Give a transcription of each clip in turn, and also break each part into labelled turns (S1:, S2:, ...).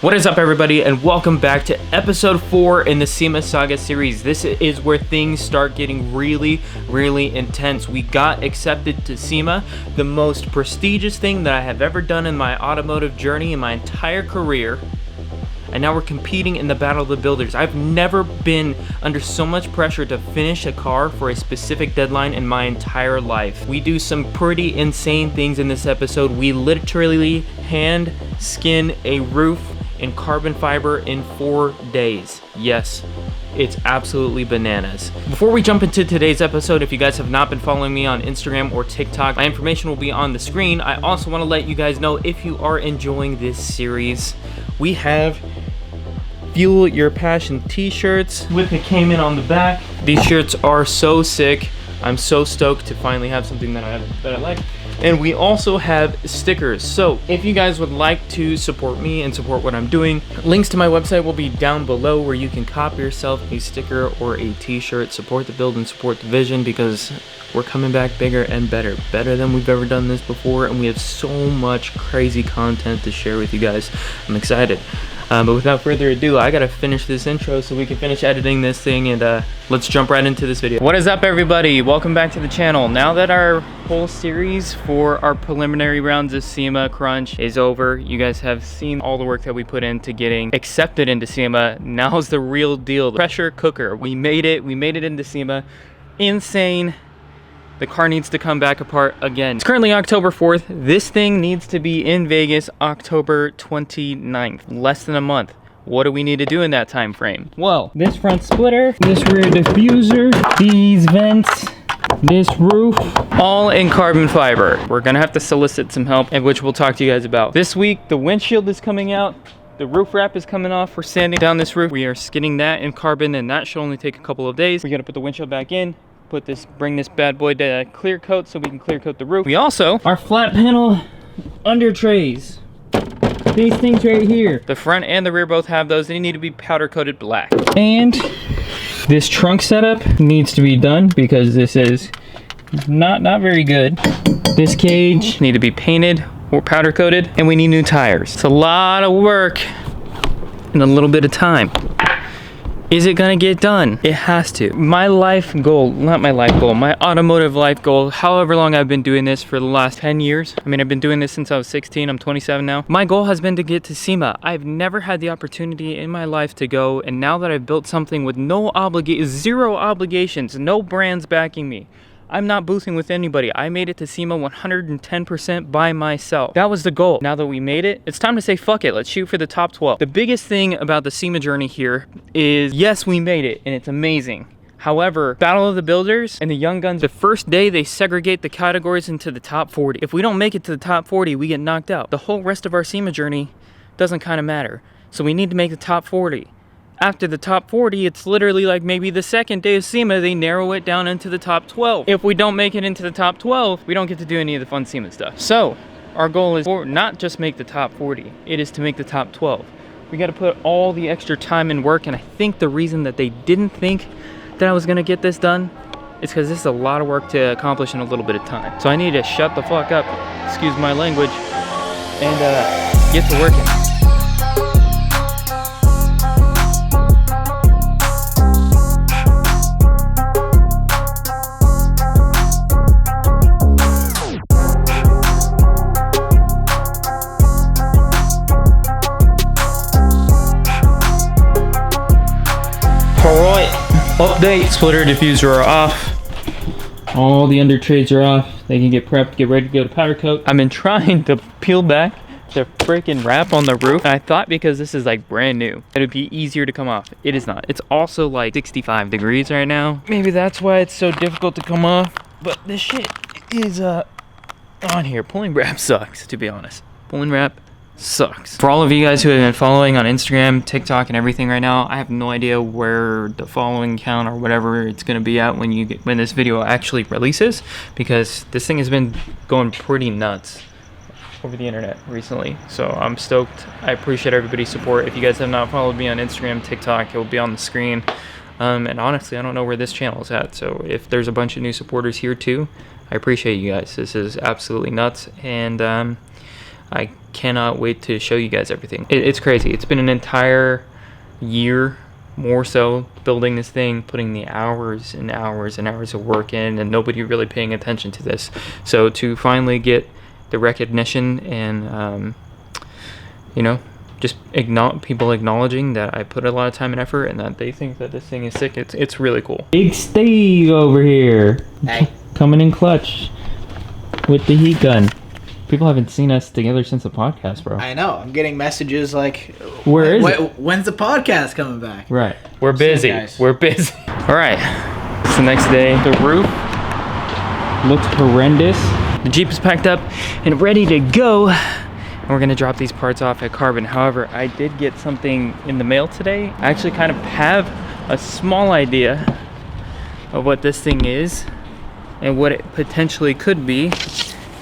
S1: What is up, everybody, and welcome back to episode 4 in the SEMA Saga series. This is where things start getting really intense. We got accepted to SEMA, the most prestigious thing that I have ever done in my automotive journey in my entire career. And now we're competing in the Battle of the Builders. I've never been under so much pressure to finish a car for a specific deadline in my entire life. We do some pretty insane things in this episode. We literally hand skin a roof in carbon fiber in 4 days. Yes, it's absolutely bananas. Before we jump into today's episode, if you guys have not been following me on Instagram or TikTok, my information will be on the screen. I also want to let you guys know, if you are enjoying this series, we have Fuel Your Passion t-shirts with the Cayman on the back. These shirts are so sick. I'm so stoked to finally have something that I like. And we also have stickers. So if you guys would like to support me and support what I'm doing, links to my website will be down below where you can copy yourself a sticker or a t-shirt. Support the build and support the vision, because we're coming back bigger and better than we've ever done this before, and we have so much crazy content to share with you guys. I'm excited. But without further ado, I gotta finish this intro so we can finish editing this thing, and let's jump right into this video. What is up, everybody? Welcome back to the channel. Now that our whole series for our preliminary rounds of SEMA Crunch is over, you guys have seen all the work that we put into getting accepted into SEMA. Now's the real deal, the pressure cooker. We made it into SEMA. Insane. The car needs to come back apart again. It's currently October 4th. This thing needs to be in Vegas October 29th. Less than a month. What do we need to do in that time frame? Well, this front splitter, this rear diffuser, these vents, this roof, all in carbon fiber. We're gonna have to solicit some help, and which we'll talk to you guys about. This week, the windshield is coming out. The roof wrap is coming off. We're sanding down this roof. We are skidding that in carbon, and that should only take a couple of days. We gotta put the windshield back in. Bring this bad boy to clear coat so we can clear coat the roof. We also, our flat panel under trays, these things right here, the front and the rear both have those. They need to be powder coated black. And this trunk setup needs to be done because this is not very good. This cage need to be painted or powder coated, and we need new tires. It's a lot of work in a little bit of time. Is it gonna get done? It has to. My life goal, not my life goal, my automotive life goal, however long I've been doing this for the last 10 years. I mean, I've been doing this since I was 16, I'm 27 now. My goal has been to get to SEMA. I've never had the opportunity in my life to go, and now that I've built something with zero obligations, no brands backing me, I'm not boothing with anybody. I made it to SEMA 110% by myself. That was the goal. Now that we made it, it's time to say fuck it. Let's shoot for the top 12. The biggest thing about the SEMA journey here is, yes, we made it, and it's amazing. However, Battle of the Builders and the Young Guns, the first day they segregate the categories into the top 40. If we don't make it to the top 40, we get knocked out. The whole rest of our SEMA journey doesn't kind of matter. So we need to make the top 40. After the top 40, it's literally like maybe the second day of SEMA, they narrow it down into the top 12. If we don't make it into the top 12, we don't get to do any of the fun SEMA stuff. So our goal is to not just make the top 40, it is to make the top 12. We got to put all the extra time and work, and I think the reason that they didn't think that I was going to get this done is because this is a lot of work to accomplish in a little bit of time. So I need to shut the fuck up, excuse my language, and get to working. Alright, update, splitter diffuser are off. All the under trays are off. They can get prepped, get ready to go to powder coat. I've been trying to peel back the freaking wrap on the roof. I thought because this is like brand new, it would be easier to come off. It is not. It's also like 65 degrees right now. Maybe that's why it's so difficult to come off. But this shit is on here. Pulling wrap sucks, to be honest. Pulling wrap sucks. For all of you guys who have been following on Instagram, TikTok, and everything right now, I have no idea where the following count or whatever it's going to be at when this video actually releases, because this thing has been going pretty nuts over the internet recently. So I'm stoked. I appreciate everybody's support. If you guys have not followed me on Instagram, TikTok, it will be on the screen. And honestly, I don't know where this channel is at. So if there's a bunch of new supporters here too, I appreciate you guys. This is absolutely nuts, and I cannot wait to show you guys everything. It's crazy. It's been an entire year, more so, building this thing, putting the hours and hours and hours of work in, and nobody really paying attention to this. So to finally get the recognition and you know, just people acknowledging that I put a lot of time and effort and that they think that this thing is sick, it's really cool. Big Steve over here.
S2: Hey.
S1: Coming in clutch with the heat gun. People haven't seen us together since the podcast, bro.
S2: I know. I'm getting messages like,
S1: Where is it?
S2: When's the podcast coming back?
S1: Right. We're busy.
S2: Guys.
S1: We're busy. All right. It's the next day. The roof looks horrendous. The Jeep is packed up and ready to go. And we're gonna drop these parts off at Carbon. However, I did get something in the mail today. I actually kind of have a small idea of what this thing is and what it potentially could be.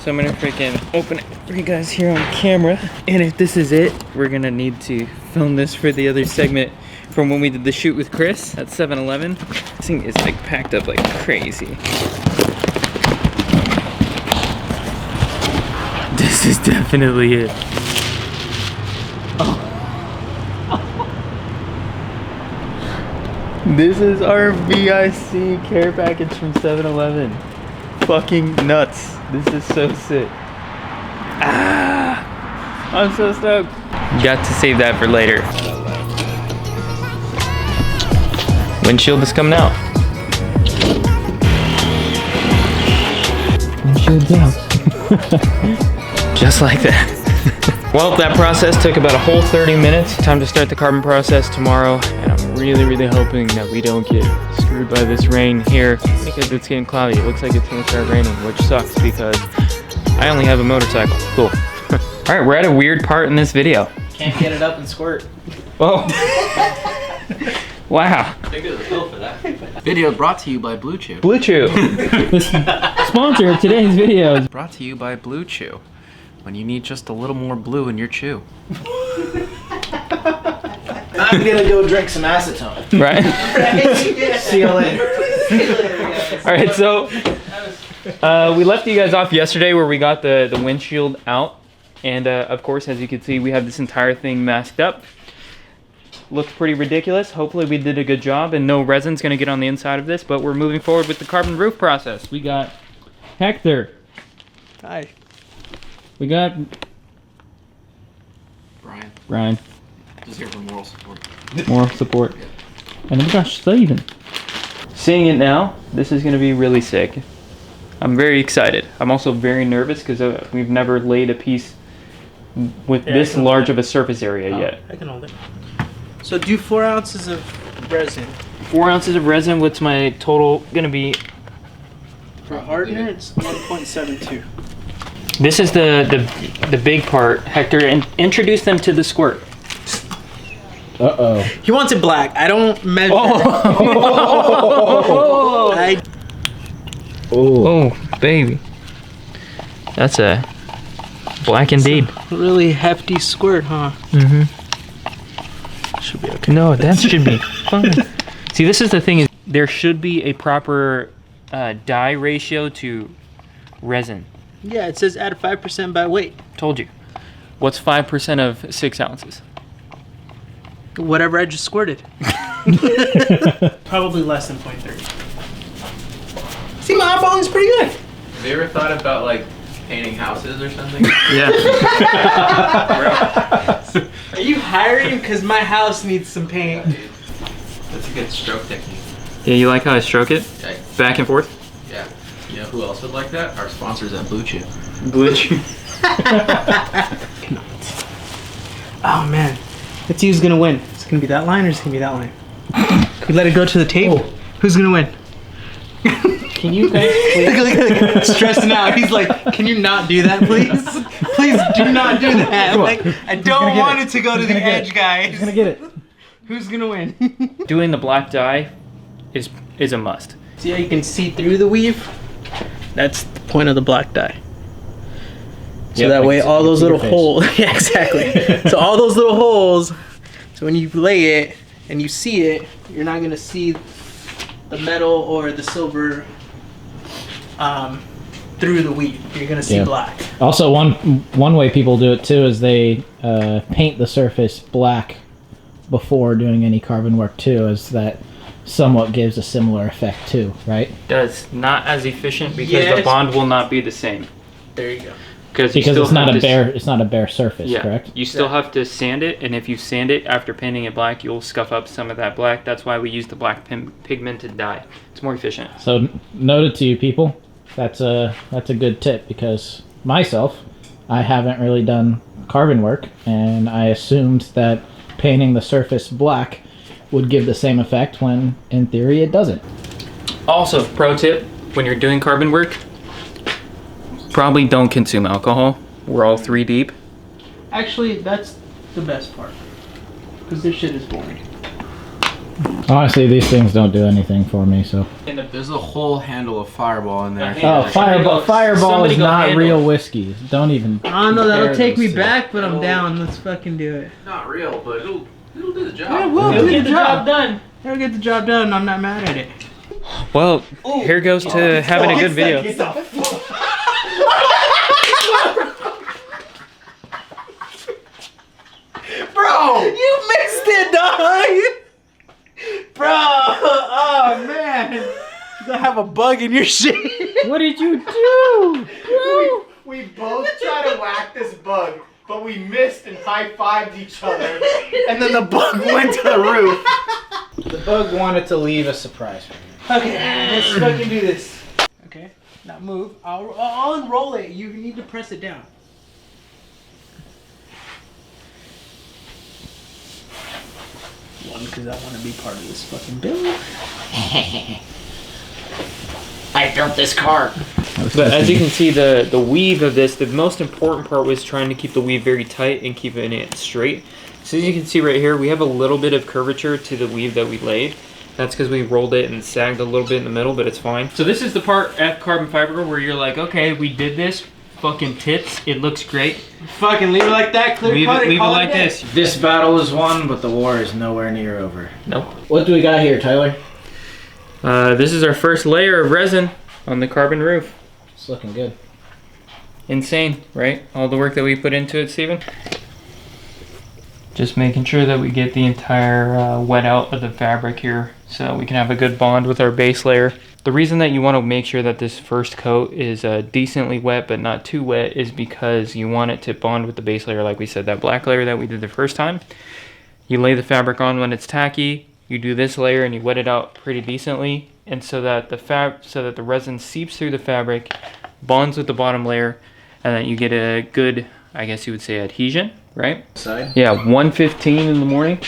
S1: So I'm gonna freaking open it for you guys here on camera. And if this is it, we're gonna need to film this for the other segment from when we did the shoot with Chris at 7-Eleven. This thing is like packed up like crazy. This is definitely it. Oh. This is our VIC care package from 7-Eleven. Fucking nuts. This is so sick. Ah, I'm so stoked. Got to save that for later. Windshield is coming out. Windshield's out. Just like that. Well, that process took about a whole 30 minutes. Time to start the carbon process tomorrow. And I'm really, really hoping that we don't get screwed by this rain here because it's getting cloudy. It looks like it's gonna start raining, which sucks because I only have a motorcycle. Cool. All right, we're at a weird part in this video.
S2: Can't get it up and squirt.
S1: Oh. Wow.
S3: Think there's a pill for that. Video brought to you by Blue Chew.
S1: Blue Chew. The sponsor of today's video is
S3: Brought to you by Blue Chew. When you need just a little more blue in your chew.
S2: I'm gonna go drink some acetone.
S1: right.
S2: Right? See you later.
S1: All right, so we left you guys off yesterday where we got the windshield out, and of course, as you can see, we have this entire thing masked up. Looks pretty ridiculous. Hopefully we did a good job and no resin's gonna get on the inside of this, but we're moving forward with the carbon roof process. We got Hector.
S2: Hi.
S1: We got
S3: Brian.
S1: Brian.
S3: Just here for moral support.
S1: Moral support. And then we got Steven. Seeing it now, this is gonna be really sick. I'm very excited. I'm also very nervous because we've never laid a piece with this large of a surface area yet.
S4: I can hold it. So do 4 ounces of resin.
S1: 4 ounces of resin. What's my total gonna be?
S4: For hardener, it's 1.72.
S1: This is the big part. Hector, introduce them to the squirt.
S2: Uh-oh.
S4: He wants it black. I don't measure.
S1: Oh,
S2: Oh.
S1: baby. That's a black indeed.
S4: Really hefty squirt, huh?
S1: Mm-hmm.
S4: Should be okay.
S1: No, that should be fine. See, this is the thing, is there should be a proper dye ratio to resin.
S4: Yeah, it says add 5% by weight.
S1: Told you. What's 5% of 6 ounces?
S4: Whatever I just squirted. Probably less than 0.30. See, my eyeballing's pretty good.
S3: Have you ever thought about like painting houses or something?
S1: Yeah.
S4: Are you hiring? Because my house needs some paint.
S3: Yeah, dude. That's a good stroke technique.
S1: Yeah, you like how I stroke it?
S3: Yeah.
S1: Back and forth?
S3: Yeah. You know who else would like that? Our sponsors at Blue Chew.
S1: Blue Chew.
S4: Oh man, let's see who's gonna win. Is it gonna be that line or is it gonna be that line? We let it go to the tape.
S1: Oh.
S4: Who's gonna win?
S1: Can you guys
S4: Look, stressing out. He's like, can you not do that, please? Please do not do that. Like, I don't want it to go to the edge, guys.
S2: Who's gonna get it?
S4: Who's gonna win?
S1: Doing the black dye is a must.
S4: See how you can see through the weave? That's the point of the black dye. So
S1: Yep,
S4: that
S1: I
S4: way
S1: can see
S4: all those
S1: your
S4: little
S1: face.
S4: holes, yeah, exactly. So all those little holes, so when you lay it and you see it, you're not gonna see the metal or the silver through the weave. You're gonna see
S5: Yeah.
S4: black.
S5: Also, one way people do it too is they paint the surface black before doing any carbon work too, as that somewhat gives a similar effect too, right?
S1: Does not as efficient because
S4: Yes.
S1: the bond will not be the same.
S4: There you go.
S1: Because
S5: It's not a bare surface,
S1: Yeah,
S5: correct?
S1: you still have to sand it, and if you sand it after painting it black, you'll scuff up some of that black. That's why we use the black pigmented dye. It's more efficient.
S5: So noted to you people, that's a good tip, because myself, I haven't really done carbon work, and I assumed that painting the surface black would give the same effect when in theory it doesn't.
S1: Also, pro tip, when you're doing carbon work, probably don't consume alcohol. We're all 3 deep.
S4: Actually, that's the best part. Because this shit is boring.
S5: Honestly, these things don't do anything for me, so.
S3: There's a whole handle of Fireball in there.
S5: Oh, Fireball
S1: somebody
S5: is
S1: go
S5: not
S1: handle.
S5: real whiskey. Don't even.
S4: I don't know, that'll
S5: compare
S4: take me
S5: those two.
S4: back, but I'm down. Let's fucking do it.
S3: Not real, but it'll do the job.
S4: Yeah, we'll
S1: It'll
S4: do
S1: get
S4: the
S1: the job
S4: job.
S1: done.
S4: It'll get the job done. I'm not mad at it.
S1: Well, here goes to having a good video.
S4: Bro! You missed it, dog! Bro! Oh, man. You're gonna have a bug in your shit.
S5: What did you do?
S2: We both tried to whack this bug, but we missed and high-fived each other. And then the bug went to the roof. The bug wanted to leave a surprise for me.
S4: Okay, let's fucking do this. Okay, now move. I'll unroll it. You need to press it down. One, because I want to be part of this fucking build.
S2: I built this car.
S1: But as you can see, the weave of this, the most important part was trying to keep the weave very tight and keeping it straight. So as you can see right here, we have a little bit of curvature to the weave that we laid. That's because we rolled it and sagged a little bit in the middle, but it's fine. So this is the part at carbon fiber where you're like, okay, we did this. Fucking tits. It looks great.
S4: Fucking leave it like that. Clear
S1: Leave
S4: cut
S1: it
S4: call
S1: like
S4: a day.
S1: this.
S2: This battle is won, but the war is nowhere near over.
S1: Nope.
S2: What do we got here, Tyler?
S1: This is our first layer of resin on the carbon roof.
S2: It's looking good.
S1: Insane, right? All the work that we put into it, Steven. Just making sure that we get the entire wet out of the fabric here so we can have a good bond with our base layer. The reason that you want to make sure that this first coat is decently wet but not too wet is because you want it to bond with the base layer, like we said, that black layer that we did the first time. You lay the fabric on when it's tacky, you do this layer and you wet it out pretty decently, and so that the resin seeps through the fabric, bonds with the bottom layer, and then you get a good, I guess you would say, adhesion, right?
S2: Side?
S1: Yeah, 1:15 in the morning.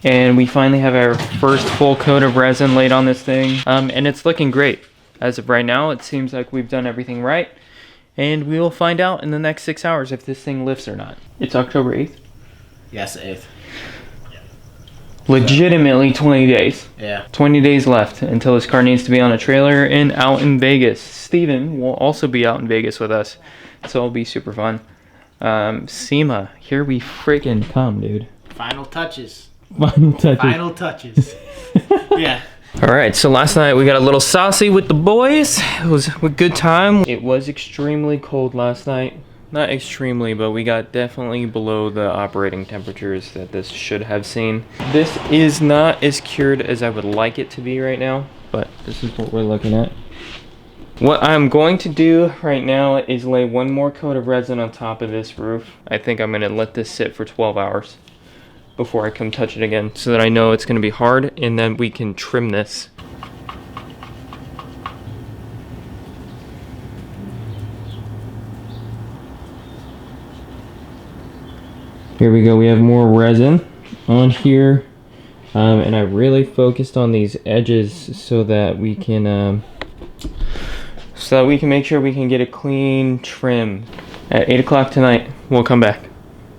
S1: And we finally have our first full coat of resin laid on this thing. And it's looking great. As of right now, it seems like we've done everything right. And we will find out in the next 6 hours if this thing lifts or not. It's October 8th.
S2: Yes, 8th.
S1: Legitimately 20 days.
S2: Yeah.
S1: 20 days left until this car needs to be on a trailer and out in Vegas. Steven will also be out in Vegas with us. So it'll be super fun. SEMA, here we freaking come, dude.
S2: Final touches.
S5: Final touches.
S2: Final touches. Yeah.
S1: All right, so last night we got a little saucy with the boys. It was a good time. It was extremely cold last night. Not extremely, but we got definitely below the operating temperatures that this should have seen. This is not as cured as I would like it to be right now, but this is what we're looking at. What I'm going to do right now is lay one more coat of resin on top of this roof. I think I'm gonna let this sit for 12 hours before I come touch it again so that I know it's gonna be hard, and then we can trim this. Here we go, we have more resin on here, and I really focused on these edges so that we can make sure we can get a clean trim. At 8 o'clock tonight, we'll come back.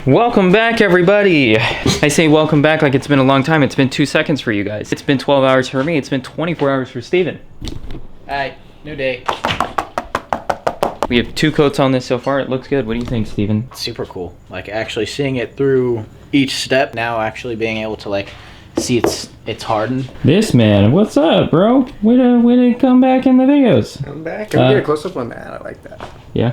S1: Welcome back, everybody. I say welcome back like it's been a long time. It's been 2 seconds for you guys. It's been 12 hours for me. It's been 24 hours for Steven.
S2: Alright, new day.
S1: We have 2 coats on this so far. It looks good. What do you think, Steven?
S2: Super cool. Like actually seeing it through each step, now actually being able to like
S5: See, it's hardened.
S1: This man, what's up, bro? Way to come back in the videos.
S3: I'm back. Can we get a close up on that? I like that.
S1: Yeah.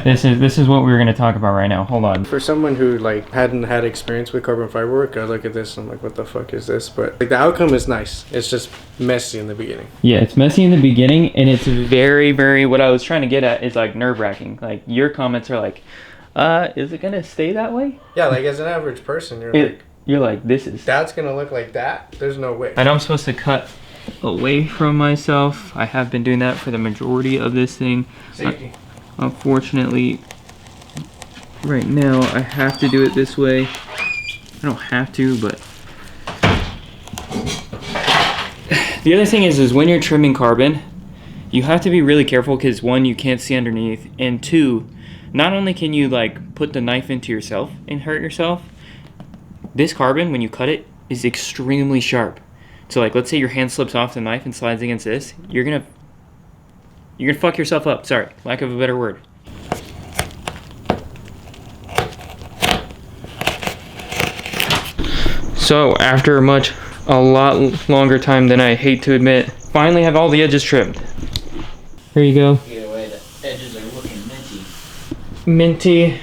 S1: This is what we're gonna talk about right now. Hold on.
S3: For someone who like hadn't had experience with carbon fiber work, I look at this and I'm like, what the fuck is this? But like the outcome is nice. It's just messy in the beginning.
S1: Yeah, it's messy in the beginning, and it's very, very. What I was trying to get at is like nerve-wracking. Like your comments are like, is it gonna stay that way?
S3: Yeah, like as an average person, you're like,
S1: this is.
S3: that's gonna look like that. There's no way.
S1: I know I'm supposed to cut away from myself. I have been doing that for the majority of this thing.
S3: Safety.
S1: Unfortunately, right now I have to do it this way. I don't have to, but the other thing is when you're trimming carbon, you have to be really careful because one, you can't see underneath, and two, not only can you like put the knife into yourself and hurt yourself, this carbon, when you cut it, is extremely sharp. So like, let's say your hand slips off the knife and slides against this, you're gonna fuck yourself up. Sorry, lack of a better word. So after a lot longer time than I hate to admit, finally have all the edges trimmed. Here you go.
S5: Either way, the edges are looking minty.
S1: Minty.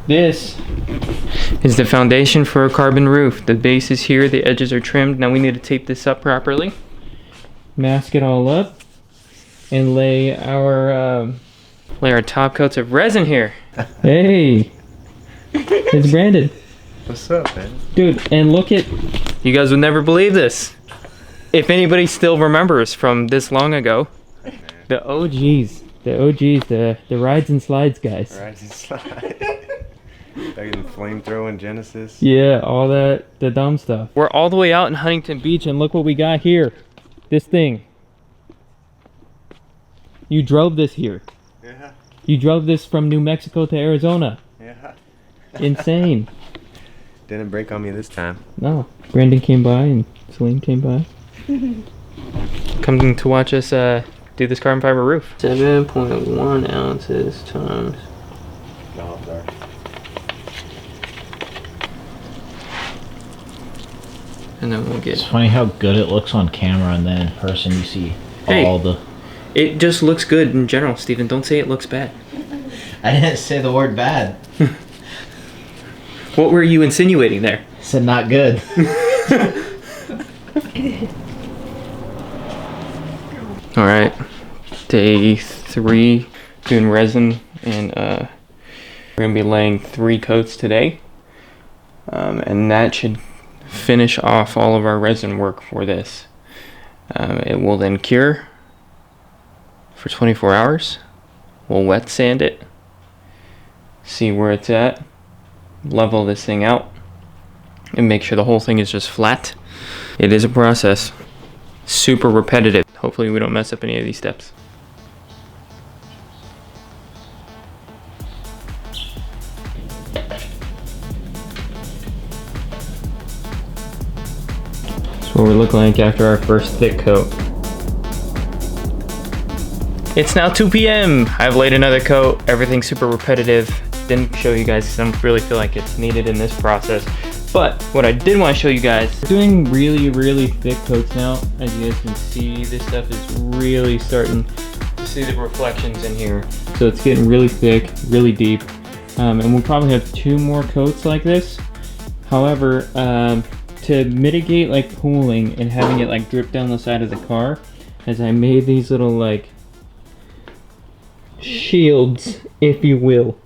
S1: This is the foundation for a carbon roof. The base is here, the edges are trimmed. Now we need to tape this up properly. Mask it all up and lay our top coats of resin here. Hey, it's Brandon.
S3: What's up, man?
S1: Dude, and look at, you guys would never believe this. If anybody still remembers from this long ago, the OGs, the rides and slides guys.
S3: Rides and slides. Back in the flamethrowing Genesis.
S1: Yeah, all the dumb stuff. We're all the way out in Huntington Beach, and look what we got here. This thing. You drove this here.
S3: Yeah.
S1: You drove this from New Mexico to Arizona.
S3: Yeah.
S1: Insane.
S3: Didn't break on me this time.
S1: No. Brandon came by and Celine came by. Coming to watch us do this carbon fiber roof. 7.1 ounces times.
S3: No, I'm sorry.
S1: And then we'll get.
S5: It's funny how good it looks on camera, and then in person you see
S1: Hey.
S5: all the.
S1: It just looks good in general, Steven. Don't say it looks bad.
S5: I didn't say the word bad.
S1: What were you insinuating there?
S5: I said not good.
S1: All right, day 3, doing resin, and we're gonna be laying 3 coats today, and that should finish off all of our resin work for this. It will then cure for 24 hours. We'll wet sand it, see where it's at, level this thing out, and make sure the whole thing is just flat. It is a process, super repetitive. Hopefully we don't mess up any of these steps. That's what we look like after our first thick coat. It's now 2 p.m. I've laid another coat. Everything's super repetitive. Didn't show you guys because I don't really feel like it's needed in this process. But what I did want to show you guys, we're doing really, really thick coats now. As you guys can see, this stuff is really starting to see the reflections in here. So it's getting really thick, really deep. And we'll probably have 2 more coats like this. However, to mitigate like pooling and having it like drip down the side of the car, as I made these little like shields, if you will,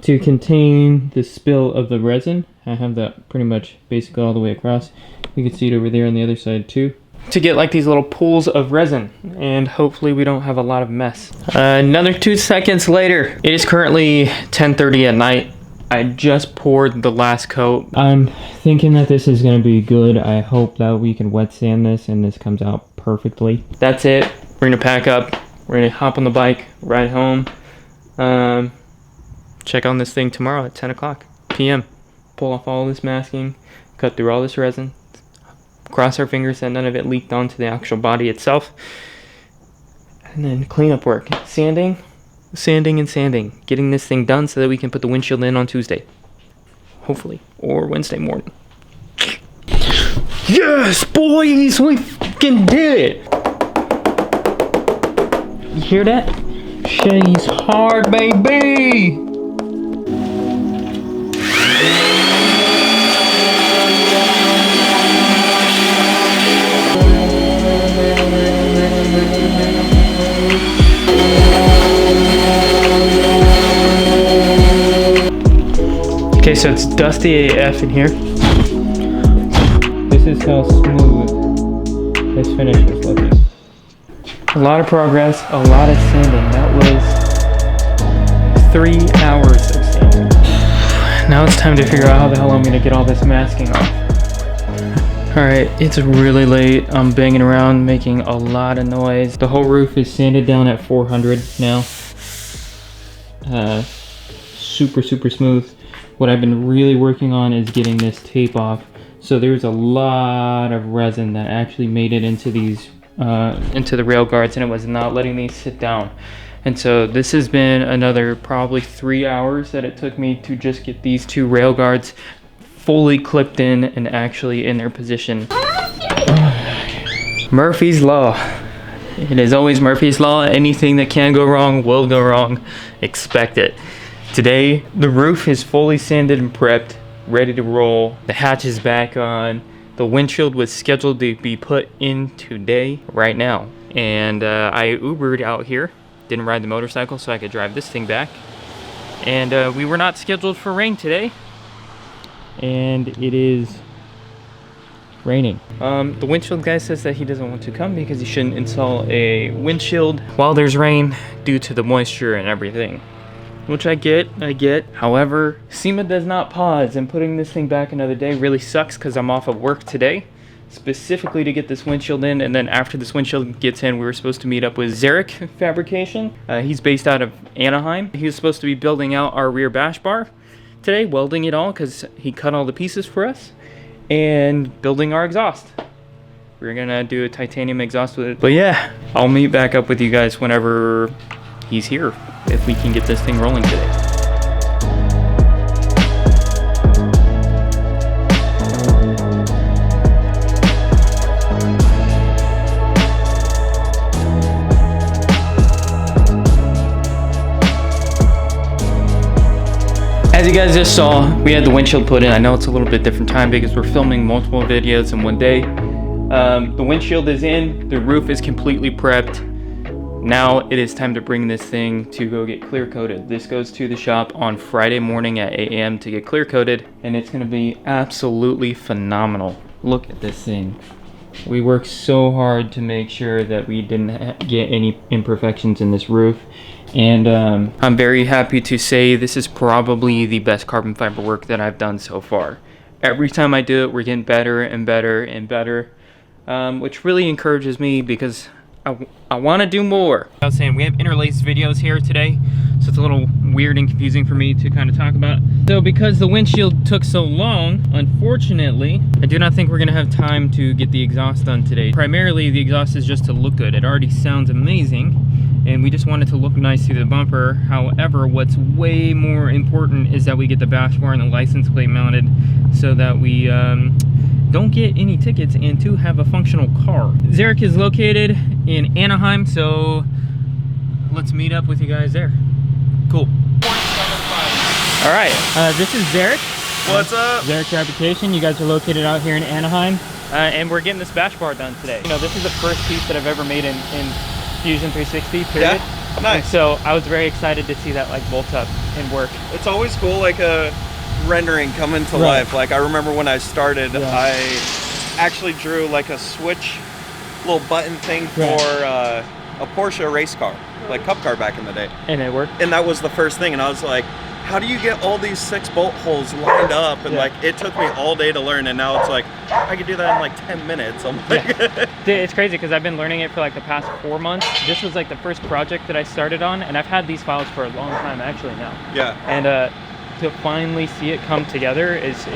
S1: to contain the spill of the resin. I have that pretty much basically all the way across. You can see it over there on the other side too. To get like these little pools of resin, and hopefully we don't have a lot of mess. Another 2 seconds later. It is currently 10:30 at night. I just poured the last coat. I'm thinking that this is gonna be good. I hope that we can wet sand this and this comes out perfectly. That's it. We're gonna pack up. We're gonna hop on the bike, ride home. Check on this thing tomorrow at 10 o'clock p.m. Pull off all this masking, cut through all this resin, cross our fingers that none of it leaked onto the actual body itself, and then cleanup work. Sanding, and sanding. Getting this thing done so that we can put the windshield in on Tuesday. hopefully, or Wednesday morning. Yes, boys, we fucking did it. You hear that? She's hard, baby. Okay, so it's dusty AF in here. This is how smooth this finish is looking. A lot of progress, a lot of sanding. That was 3 hours of sanding. Now it's time to figure out how the hell I'm gonna get all this masking off. Alright, it's really late. I'm banging around, making a lot of noise. The whole roof is sanded down at 400 now. Super smooth. What I've been really working on is getting this tape off. So there's a lot of resin that actually made it into these, into the rail guards, and it was not letting these sit down. And so this has been another probably 3 hours that it took me to just get these 2 rail guards fully clipped in and actually in their position. Murphy's Law. It is always Murphy's Law. Anything that can go wrong will go wrong. Expect it. Today, the roof is fully sanded and prepped, ready to roll. The hatch is back on. The windshield was scheduled to be put in today, right now. And I Ubered out here. Didn't ride the motorcycle so I could drive this thing back. And we were not scheduled for rain today. And it is raining. The windshield guy says that he doesn't want to come because he shouldn't install a windshield while there's rain due to the moisture and everything. Which I get. However, SEMA does not pause, and putting this thing back another day really sucks because I'm off of work today, specifically to get this windshield in. And then after this windshield gets in, we were supposed to meet up with Zarek Fabrication. He's based out of Anaheim. He was supposed to be building out our rear bash bar today, welding it all because he cut all the pieces for us, and building our exhaust. We're gonna do a titanium exhaust with it. But yeah, I'll meet back up with you guys whenever he's here, if we can get this thing rolling today. As you guys just saw, we had the windshield put in. I know it's a little bit different time because we're filming multiple videos in one day. The windshield is in, the roof is completely prepped. Now it is time to bring this thing to go get clear coated. This goes to the shop on Friday morning at 8 a.m. to get clear coated, and it's gonna be absolutely phenomenal. Look at this thing. We worked so hard to make sure that we didn't get any imperfections in this roof. And I'm very happy to say this is probably the best carbon fiber work that I've done so far. Every time I do it, we're getting better and better and better, which really encourages me because I want to do more. I was saying we have interlaced videos here today, so it's a little weird and confusing for me to kind of talk about. So because the windshield took so long, unfortunately, I do not think we're gonna have time to get the exhaust done today. Primarily, the exhaust is just to look good. It already sounds amazing, and we just want it to look nice through the bumper. However, what's way more important is that we get the bash bar and the license plate mounted so that we don't get any tickets and to have a functional car. Zarek is located in Anaheim, so let's meet up with you guys there. Cool. All right, this is Zarek.
S3: What's up?
S1: Zarek Fabrication. You guys are located out here in Anaheim, and we're getting this bash bar done today. You know, this is the first piece that I've ever made in Fusion 360, period.
S3: Yeah, nice.
S1: And so I was very excited to see that like bolt up and work.
S3: It's always cool, like a rendering coming to life. Like I remember when I started, I actually drew like a switch little button thing for a Porsche race car, like cup car back in the day.
S1: And it worked?
S3: And that was the first thing, and I was like, how do you get all these 6 bolt holes lined up? And like, it took me all day to learn, and now it's like, I could do that in like 10 minutes. I'm like,
S1: Dude, it's crazy because I've been learning it for like the past 4 months. This was like the first project that I started on, and I've had these files for a long time actually now.
S3: Yeah.
S1: And to finally see it come together is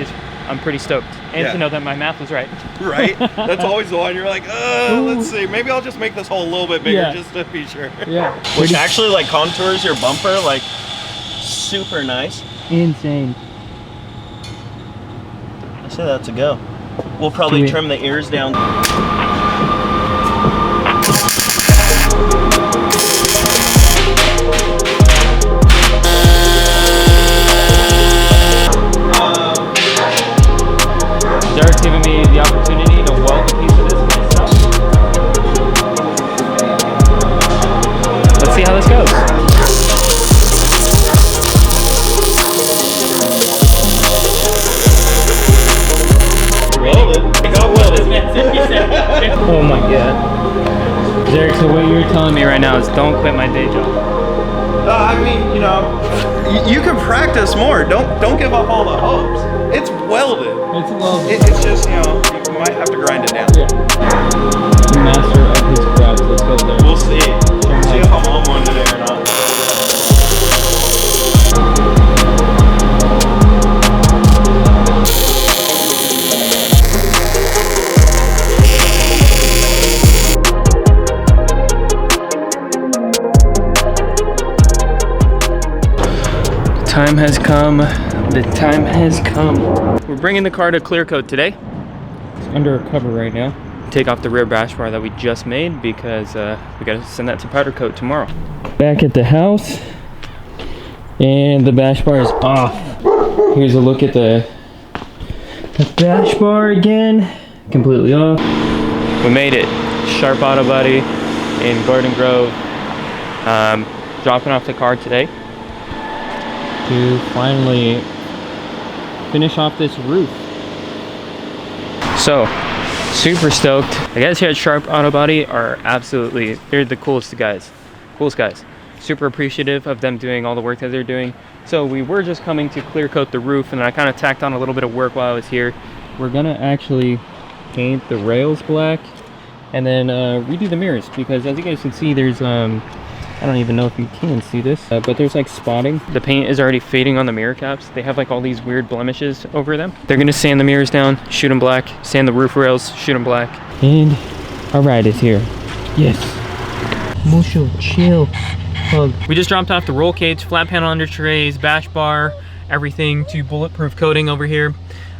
S1: I'm pretty stoked. And to know that my math was right.
S3: Right? That's always the one. You're like, let's see. Maybe I'll just make this hole a little bit bigger just to be sure.
S1: Yeah.
S3: Which actually like contours your bumper like super nice.
S1: Insane.
S3: say that's a go. We'll probably trim the ears down.
S1: Derek's giving me the opportunity to weld a piece of this myself. Let's see how this goes. Oh my god. Derek, so what you're telling me right now is don't quit my day job.
S3: I mean, you know, you can practice more. Don't give up all the hopes. It's welded.
S1: It's welded.
S3: It's just, you know, you might have to grind it down.
S1: Yeah. Master of his craft. Let's go there.
S3: We'll see. See if I'm on one today or not.
S1: Time has come. The time has come. We're bringing the car to clear coat today. It's under cover right now. Take off the rear bash bar that we just made because we gotta send that to powder coat tomorrow. Back at the house, and the bash bar is off. Here's a look at the bash bar again, completely off. We made it. Sharp Auto Body in Garden Grove. Dropping off the car today to finally finish off this roof. So, super stoked. The guys here at Sharp Auto Body are absolutely, they're the coolest guys. Coolest guys. Super appreciative of them doing all the work that they're doing. So we were just coming to clear coat the roof, and I kind of tacked on a little bit of work while I was here. We're gonna actually paint the rails black and then redo the mirrors, because as you guys can see, there's I don't even know if you can see this, but there's like spotting. The paint is already fading on the mirror caps. They have like all these weird blemishes over them. They're gonna sand the mirrors down, shoot them black, sand the roof rails, shoot them black. And our ride is here. Yes. Musho, chill, hug. We just dropped off the roll cage, flat panel under trays, bash bar, everything to bulletproof coating over here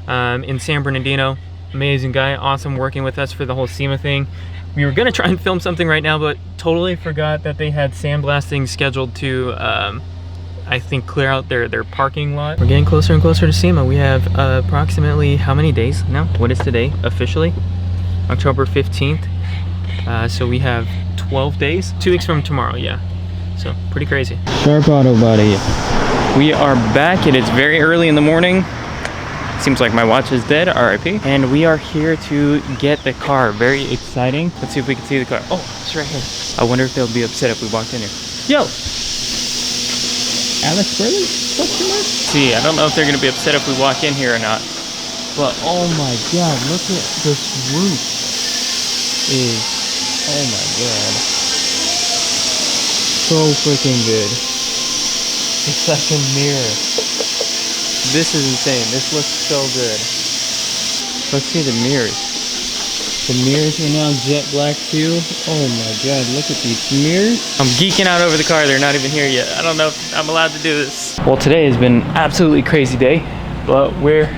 S1: in San Bernardino. Amazing guy, awesome working with us for the whole SEMA thing. We were gonna try and film something right now, but totally forgot that they had sandblasting scheduled to, I think, clear out their parking lot. We're getting closer and closer to SEMA. We have approximately how many days now? What is today officially? October 15th. So we have 12 days, 2 weeks from tomorrow, yeah. So pretty crazy. Sharp Auto Body. We are back. It is very early in the morning. Seems like my watch is dead, RIP. And we are here to get the car. Very exciting. Let's see if we can see the car. Oh, it's right here. I wonder if they'll be upset if we walked in here. Yo! Alex Burley? See, I don't know if they're gonna be upset if we walk in here or not. But oh my god, look at this roof. Oh my god. So freaking good. It's like a mirror. This is insane. This looks so good. Let's see the mirrors. The mirrors are now jet black too. Oh my god, look at these mirrors. I'm geeking out over the car. They're not even here yet. I don't know if I'm allowed to do this. Well, today has been an absolutely crazy day, but we're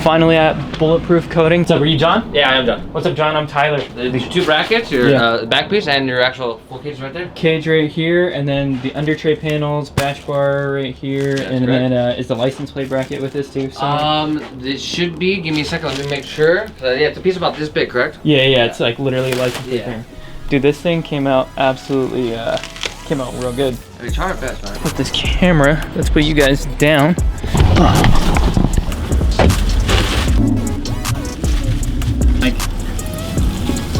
S1: finally at bulletproof coating. What's up, are you John?
S6: Yeah, I am John.
S1: What's up, John? I'm Tyler.
S6: These two brackets, your back piece and your actual full cage right there.
S1: Cage right here, and then the under tray panels, bash bar right here, and then is the license plate bracket with this too?
S6: It should be. Give me a second. Let me make sure. Yeah, it's a piece about this big, correct?
S1: Yeah. It's like literally a license plate thing. Dude, this thing came out absolutely, came out real good.
S6: Hey, try it best, man.
S1: Put this camera. Let's put you guys down.
S6: Like,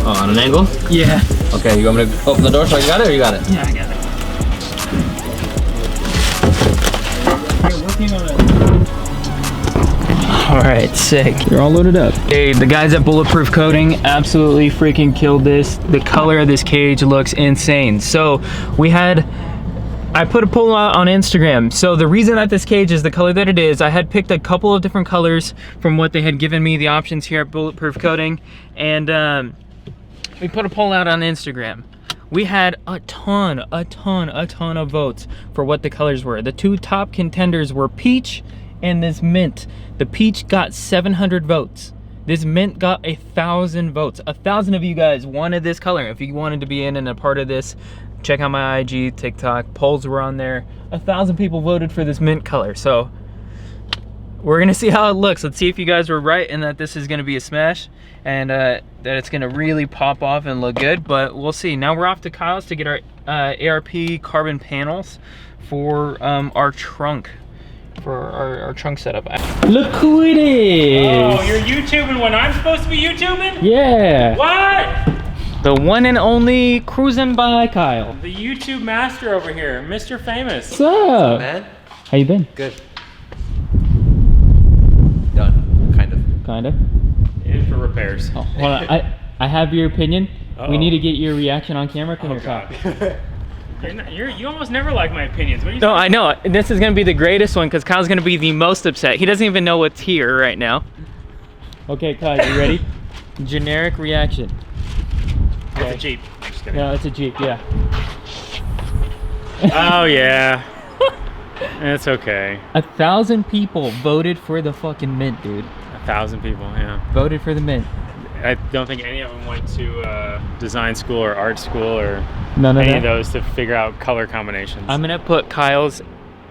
S6: on an angle?
S1: Yeah.
S6: Okay, you want me to open the door so you got it, or you got it?
S1: Yeah, I got it. You're working on it. Alright, sick. You're all loaded up. Hey, the guys at Bulletproof Coating absolutely freaking killed this. The color of this cage looks insane. So, I put a poll out on Instagram. So the reason that this cage is the color that it is, I had picked a couple of different colors from what they had given me the options here at Bulletproof Coating, and we put a poll out on Instagram. We had a ton of votes for what the colors were. The two top contenders were peach and this mint. The peach got 700 votes. This mint got 1,000 votes. 1,000 of you guys wanted this color. If you wanted to be in and a part of this, check out my IG, TikTok. Polls were on there. 1,000 people voted for this mint color. So we're gonna see how it looks. Let's see if you guys were right and that this is gonna be a smash and that it's gonna really pop off and look good, but we'll see. Now we're off to Kyle's to get our ARP carbon panels for our trunk. For our trunk setup.
S5: Look who it is!
S7: Oh, you're YouTubing when I'm supposed to be YouTubing?
S5: Yeah!
S7: What?
S1: The one and only cruising by Kyle.
S7: The YouTube master over here, Mr. Famous.
S5: What's up?
S4: Man,
S5: How you been?
S4: good. Done, kind of.
S5: Kinda.
S7: In for repairs.
S5: Oh, hold on. I have your opinion.
S7: Uh-oh.
S5: We need to get your reaction on camera. Come
S7: Oh,
S5: here, Kyle.
S7: God. You almost never like my opinions. What are you
S1: No, I know. This is gonna be the greatest one because Kyle's gonna be the most upset. He doesn't even know what's here right now.
S5: Okay, Kyle, you ready? Generic reaction.
S7: It's a Jeep. I'm just kidding.
S5: No, it's a Jeep, yeah.
S7: Oh, yeah. It's okay.
S1: 1,000 people voted for the fucking mint, dude.
S7: 1,000 people, yeah.
S1: Voted for the mint.
S7: I don't think any of them went to design school or art school or
S5: None of
S7: any of
S5: that.
S7: those to figure out color combinations.
S1: I'm gonna put Kyle's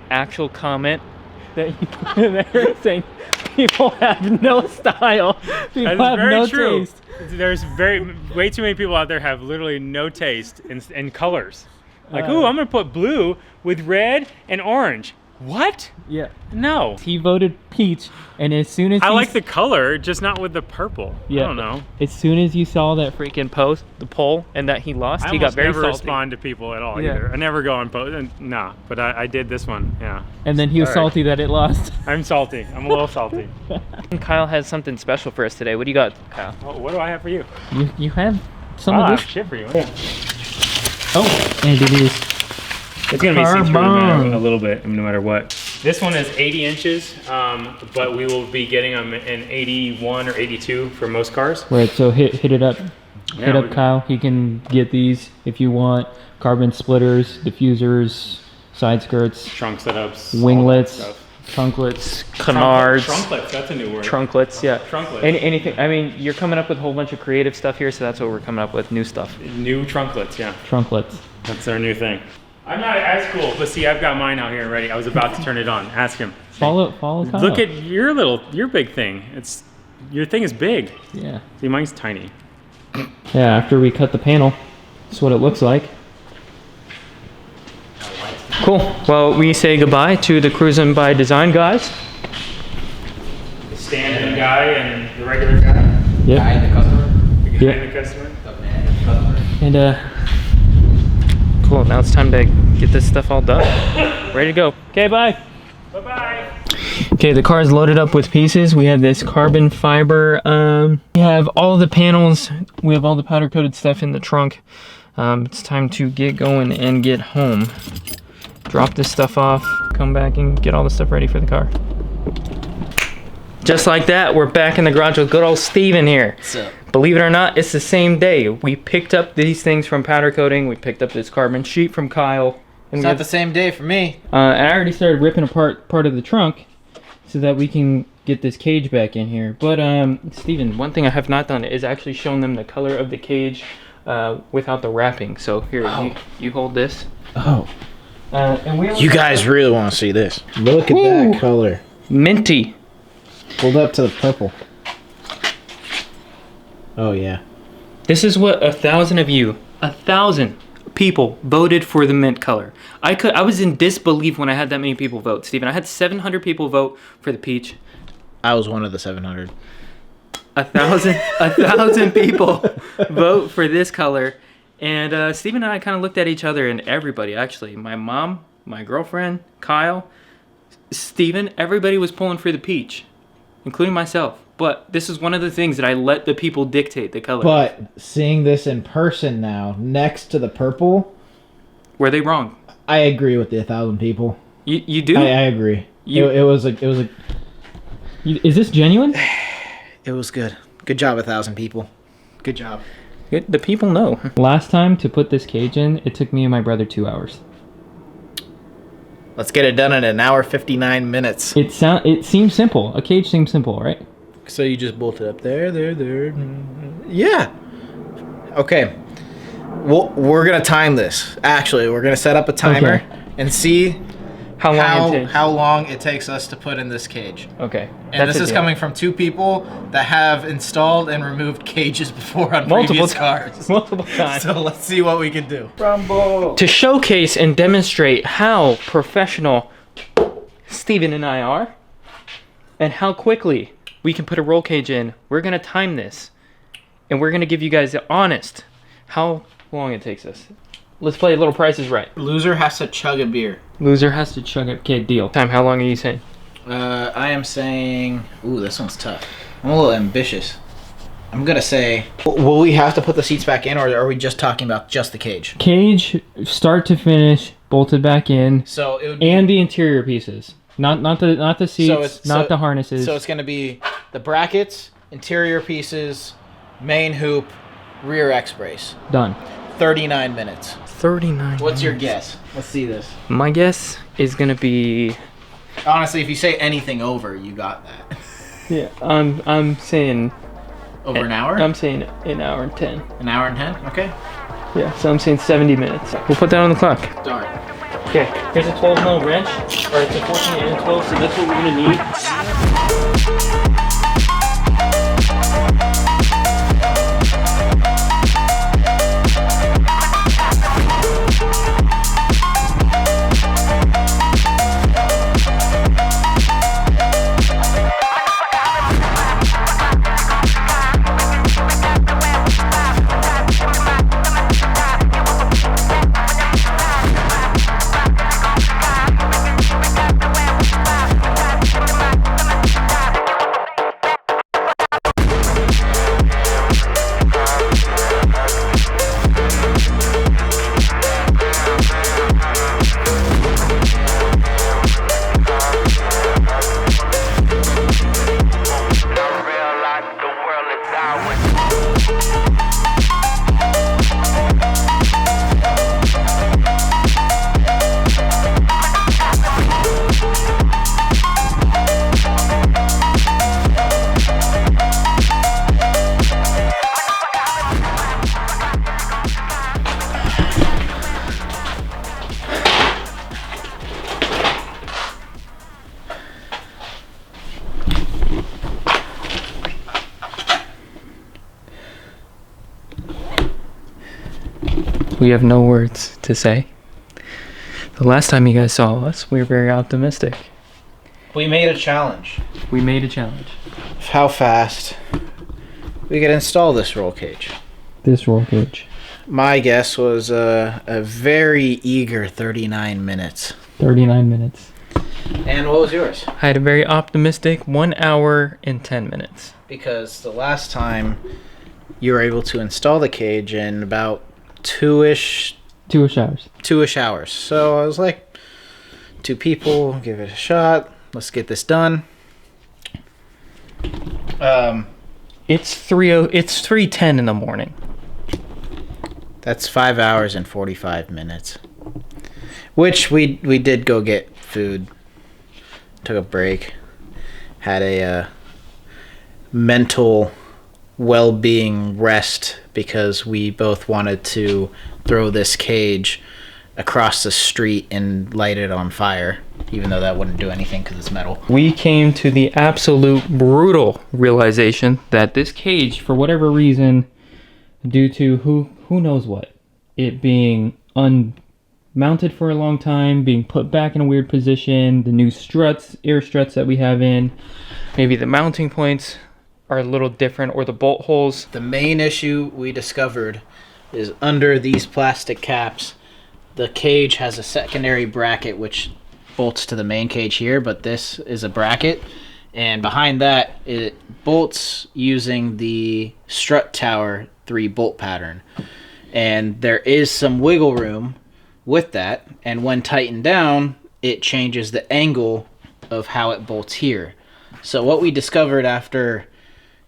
S1: actual comment that he put in there saying people have no style. People
S7: That is
S1: have
S7: very
S1: no
S7: true.
S1: taste.
S7: There's way too many people out there have literally no taste in colors. Like, ooh, I'm gonna put blue with red and orange. What?
S1: Yeah.
S7: No.
S1: He voted peach, and as soon as
S7: I
S1: he
S7: like the color, just not with the purple.
S1: Yeah.
S7: I don't know.
S1: As soon as you saw that freaking post, the poll, and that he lost,
S7: I
S1: he got
S7: almost
S1: very
S7: never
S1: salty.
S7: respond to people at all
S1: Yeah.
S7: either. I never go on post. Nah, but I did this one. Yeah.
S1: And then he was
S7: All right.
S1: salty that it lost.
S7: I'm salty. I'm a little salty.
S1: Kyle has something special for us today. What do you got, Kyle?
S7: Oh, what do I have for you?
S1: You have some
S7: I
S1: of
S7: have
S1: this?
S7: shit for you.
S1: Oh, and it is.
S7: It's gonna be see-through no matter,
S1: Carbon.
S7: a little bit, no matter what. This one is 80 inches, but we will be getting them in 81 or 82 for most cars.
S5: Right, so hit it up.
S7: Yeah,
S5: Hit up
S7: we-
S5: Kyle. He can get these if you want. Carbon splitters, diffusers, side skirts,
S7: Trunk setups, all that
S5: winglets,
S7: stuff.
S5: trunklets.
S1: Canards.
S7: Trunklets, that's a new word.
S1: Trunklets, yeah.
S7: Trunklets.
S1: Anything. I mean, you're coming up with a whole bunch of creative stuff here, so that's what we're coming up with. New stuff.
S7: New trunklets, yeah.
S5: Trunklets.
S7: That's our new thing. I'm not as cool, but see, I've got mine out here ready. I was about to turn it on. Ask him.
S5: Follow Kyle.
S7: Look at your big thing. Your thing is big.
S5: Yeah.
S7: See, mine's tiny.
S5: Yeah, after we cut the panel, that's what it looks like.
S1: Cool. Well, we say goodbye to the Cruisin' by Design guys.
S7: The stand-in guy and the regular guy.
S5: Yep.
S4: and the customer.
S7: The guy
S5: Yeah.
S7: and the customer.
S4: The man and the customer.
S1: And cool. Now it's time to get this stuff all done. Ready to go. Okay, bye.
S7: Bye-bye.
S1: Okay, the car is loaded up with pieces. We have this carbon fiber. We have all the panels. We have all the powder coated stuff in the trunk. It's time to get going and get home. Drop this stuff off, come back and get all the stuff ready for the car. Just like that, we're back in the garage with good old Steven here.
S4: What's up?
S1: Believe it or not, it's the same day. We picked up these things from powder coating. We picked up this carbon sheet from Kyle. And
S2: It's not the same day for me.
S1: and I already started ripping apart part of the trunk so that we can get this cage back in here. But Steven, one thing I have not done is actually shown them the color of the cage without the wrapping. So here, you hold this.
S2: Oh.
S1: And we
S2: You guys really want to see this. Look at
S1: Woo.
S2: that color.
S1: minty.
S2: Pulled up to the purple. Oh, yeah.
S1: This is what 1,000 of you, 1,000 people voted for the mint color. I was in disbelief when I had that many people vote, Steven. I had 700 people vote for the peach.
S2: I was one of the 700.
S1: 1,000 people vote for this color. And Steven and I kind of looked at each other, and everybody, actually, my mom, my girlfriend, Kyle, Steven, everybody was pulling for the peach, including myself. But this is one of the things that I let the people dictate the color.
S2: But seeing this in person now, next to the purple,
S1: Were they wrong?
S2: I agree with the 1,000 people.
S1: You do?
S2: I agree.
S1: You-
S2: It was a.
S5: Is this genuine?
S2: It was good. Good job, 1,000 people. Good job.
S1: The people know.
S5: Last time to put this cage in, it took me and my brother 2 hours.
S2: Let's get it done in 1 hour 59 minutes.
S1: It seems simple. A cage seems simple, right?
S2: So you just bolt it up there. Yeah. Okay. Well, we're gonna time this. Actually, we're gonna set up a timer and see
S1: How
S2: long it takes us to put in this cage.
S1: Okay.
S2: And this is coming from 2 people that have installed and removed cages before on previous cars.
S1: Multiple times.
S2: So let's see what we can do.
S1: To showcase and demonstrate how professional Steven and I are, and how quickly we can put a roll cage in, we're gonna time this. And we're gonna give you guys the honest, how long it takes us. Let's play a little Price is Right.
S2: Loser has to chug a beer.
S1: Loser has to chug it. Okay, deal. Time, how long are you saying?
S2: I am saying... Ooh, this one's tough. I'm a little ambitious. I'm gonna say... Will we have to put the seats back in, or are we just talking about just the cage?
S1: Cage, start to finish, bolted back in.
S2: So it would be...
S1: And the interior pieces. Not the seats, the harnesses.
S2: So it's gonna be the brackets, interior pieces, main hoop, rear X-brace.
S1: Done.
S2: 39 minutes.
S1: 39
S2: What's your guess? Let's see this.
S1: My guess is gonna be...
S2: Honestly, if you say anything over, you got that.
S1: Yeah, I'm saying...
S2: Over an hour?
S1: I'm saying an hour and 10.
S2: An hour and 10? Okay.
S1: Yeah, so I'm saying 70 minutes. We'll put that on the clock.
S2: Darn.
S1: Okay, here's a 12mm wrench, or it's a 14 and 12, so that's what we're gonna need. We have no words to say. The last time you guys saw us, we were very optimistic.
S2: We made a challenge.
S1: We made a challenge.
S2: How fast we could install this roll cage.
S1: This roll cage.
S2: My guess was a very eager 39 minutes.
S1: 39 minutes.
S2: And what was yours?
S1: I had a very optimistic 1 hour and 10 minutes.
S2: Because the last time you were able to install the cage in about two-ish hours. So I was like, 2 people, give it a shot. Let's get this done.
S1: It's 3:10 in the morning.
S2: That's 5 hours and 45 minutes. Which we did go get food. Took a break. Had a mental well-being rest because we both wanted to throw this cage across the street and light it on fire, even though that wouldn't do anything because it's metal.
S1: We came to the absolute brutal realization that this cage, for whatever reason, due to who knows what, it being unmounted for a long time, being put back in a weird position, the new air struts that we have in, maybe the mounting points are a little different, or the bolt holes.
S2: The main issue we discovered is under these plastic caps, the cage has a secondary bracket which bolts to the main cage here, but this is a bracket, and behind that it bolts using the strut tower 3 bolt pattern, and there is some wiggle room with that, and when tightened down it changes the angle of how it bolts here. So what we discovered after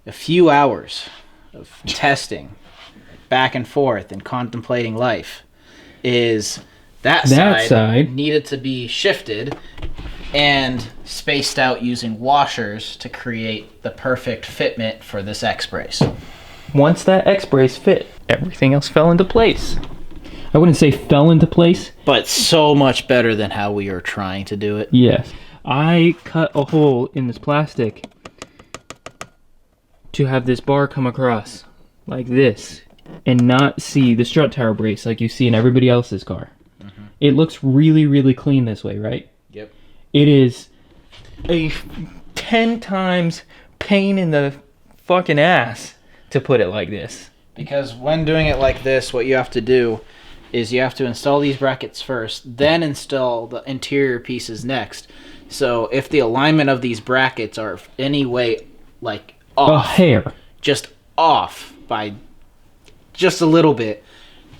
S2: a few hours of testing back and forth and contemplating life is
S5: That
S1: That
S5: side
S1: side.
S5: needed to be shifted and spaced out using washers to create the perfect fitment for this X-brace.
S1: Once that X-brace fit, everything else fell into place. I wouldn't say fell into place.
S5: But so much better than how we are trying to do it.
S1: Yes. I cut a hole in this plastic to have this bar come across like this and not see the strut tower brace like you see in everybody else's car. It looks really, really clean this way, right?
S5: Yep.
S1: It is a 10 times pain in the fucking ass to put it like this.
S5: Because when doing it like this, what you have to do is you have to install these brackets first, then install the interior pieces next. So if the alignment of these brackets are any way like
S1: A
S5: off,
S1: hair.
S5: just off by just a little bit,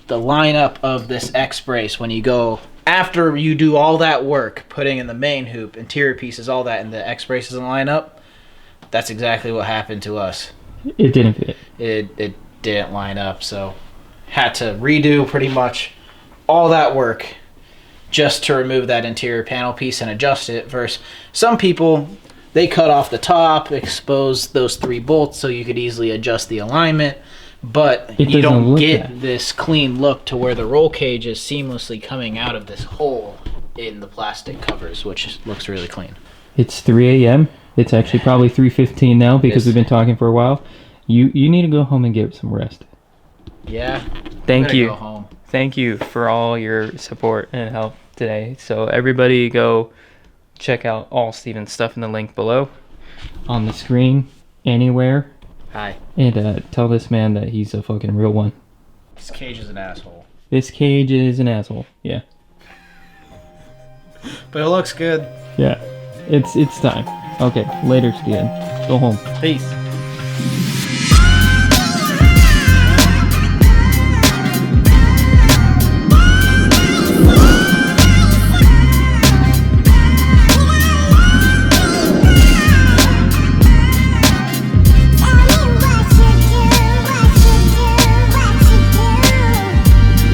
S5: the lineup of this X-brace, when you go after you do all that work, putting in the main hoop, interior pieces, all that, and the X-brace doesn't line up, that's exactly what happened to us.
S1: It didn't fit.
S5: It didn't line up, so had to redo pretty much all that work just to remove that interior panel piece and adjust it. Versus some people, they cut off the top, expose those 3 bolts so you could easily adjust the alignment, but
S1: It
S5: you
S1: doesn't
S5: don't
S1: look
S5: get
S1: that.
S5: this clean look to where the roll cage is seamlessly coming out of this hole in the plastic covers, which looks really clean.
S1: It's 3 a.m. It's actually probably 3:15 now because we've been talking for a while. You need to go home and get some rest.
S5: Yeah.
S1: Thank
S5: Better
S1: you.
S5: Go home.
S1: Thank you for all your support and help today. So everybody go check out all Steven's stuff in the link below, on the screen, anywhere.
S5: Hi.
S1: And tell this man that he's a fucking real one.
S5: This cage is an asshole.
S1: This cage is an asshole. Yeah.
S5: But it looks good.
S1: Yeah. It's time. Okay, later, Steven. Go home.
S5: Peace.